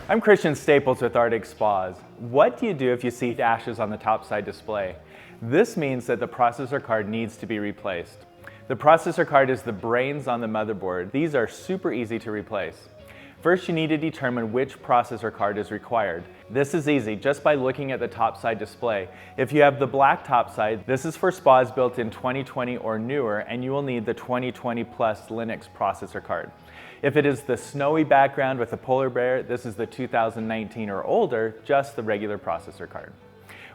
I'm Christian Staples with Arctic Spas. What do you do if you see dashes on the topside display? This means that the processor card needs to be replaced. The processor card is the brains on the motherboard. These are super easy to replace. First, you need to determine which processor card is required. This is easy just by looking at the topside display. If you have the black topside, this is for spas built in 2020 or newer, and you will need the 2020 Plus Linux processor card. If it is the snowy background with a polar bear, this is the 2019 or older, just the regular processor card.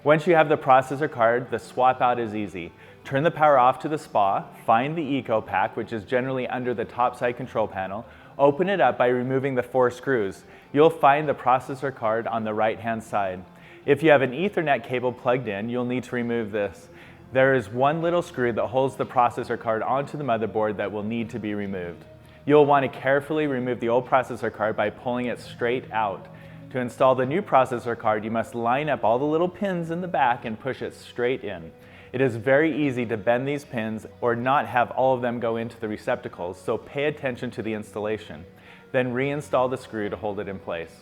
Once you have the processor card, the swap out is easy. Turn the power off to the spa, find the Eco Pack, which is generally under the topside control panel, open it up by removing the 4 screws. You'll find the processor card on the right-hand side. If you have an Ethernet cable plugged in, you'll need to remove this. There is one little screw that holds the processor card onto the motherboard that will need to be removed. You'll want to carefully remove the old processor card by pulling it straight out. To install the new processor card, you must line up all the little pins in the back and push it straight in. It is very easy to bend these pins or not have all of them go into the receptacles, so pay attention to the installation. Then reinstall the screw to hold it in place.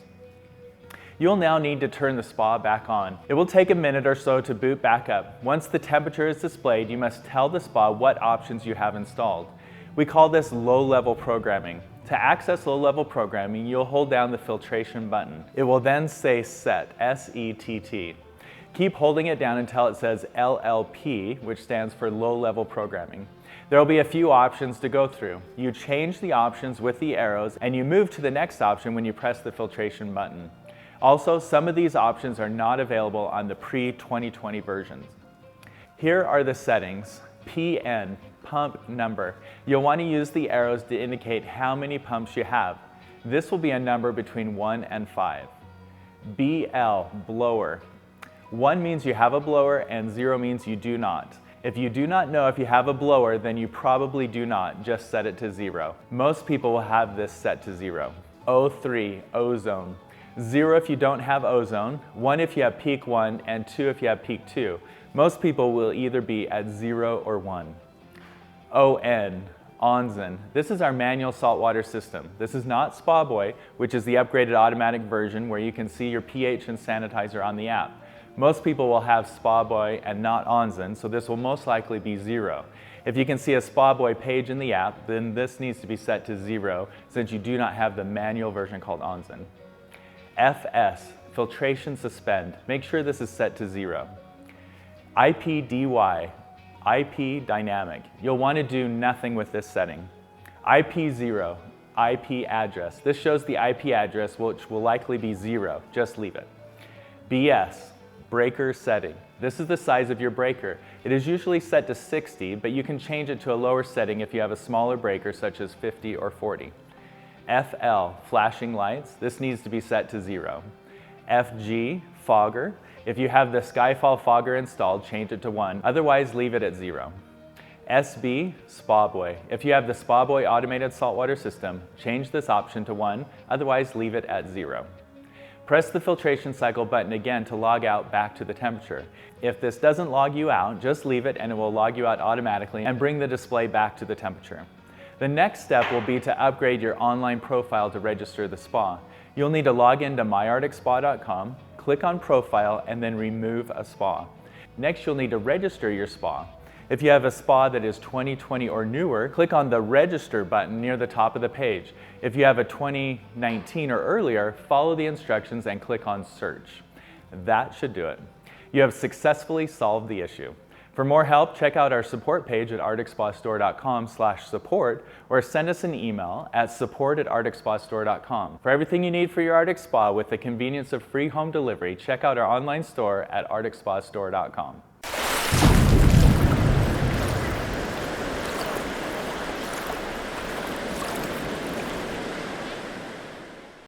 You'll now need to turn the spa back on. It will take a minute or so to boot back up. Once the temperature is displayed, you must tell the spa what options you have installed. We call this low-level programming. To access low-level programming, you'll hold down the filtration button. It will then say Set, S-E-T-T. Keep holding it down until it says LLP, which stands for low-level programming. There will be a few options to go through. You change the options with the arrows, and you move to the next option when you press the filtration button. Also, some of these options are not available on the pre-2020 versions. Here are the settings. PN, pump number. You'll want to use the arrows to indicate how many pumps you have. This will be a number between 1 and 5. BL, blower. 1 means you have a blower and 0 means you do not. If you do not know if you have a blower, then you probably do not. Just set it to 0. Most people will have this set to 0. O3, ozone. 0 if you don't have ozone, 1 if you have peak 1, and 2 if you have peak 2. Most people will either be at 0 or 1. ON, Onsen. This is our manual saltwater system. This is not Spa Boy, which is the upgraded automatic version where you can see your pH and sanitizer on the app. Most people will have Spa Boy and not Onsen, so this will most likely be 0. If you can see a Spa Boy page in the app, then this needs to be set to 0 since you do not have the manual version called Onsen. FS, filtration suspend. Make sure this is set to 0. IPDY, IP dynamic. You'll want to do nothing with this setting. IP0, IP address. This shows the IP address, which will likely be 0. Just leave it. BS, breaker setting. This is the size of your breaker. It is usually set to 60, but you can change it to a lower setting if you have a smaller breaker such as 50 or 40. FL, flashing lights. This needs to be set to 0. FG, fogger. If you have the Skyfall fogger installed, change it to 1. Otherwise, leave it at 0. SB, Spa Boy. If you have the Spa Boy automated saltwater system, change this option to 1. Otherwise, leave it at 0. Press the filtration cycle button again to log out back to the temperature. If this doesn't log you out, just leave it and it will log you out automatically and bring the display back to the temperature. The next step will be to upgrade your online profile to register the spa. You'll need to log into myarcticspa.com, click on Profile, and then remove a spa. Next, you'll need to register your spa. If you have a spa that is 2020 or newer, click on the Register button near the top of the page. If you have a 2019 or earlier, follow the instructions and click on Search. That should do it. You have successfully solved the issue. For more help, check out our support page at arcticspastore.com/support or send us an email at support@arcticspastore.com. For everything you need for your Arctic Spa with the convenience of free home delivery, check out our online store at arcticspastore.com.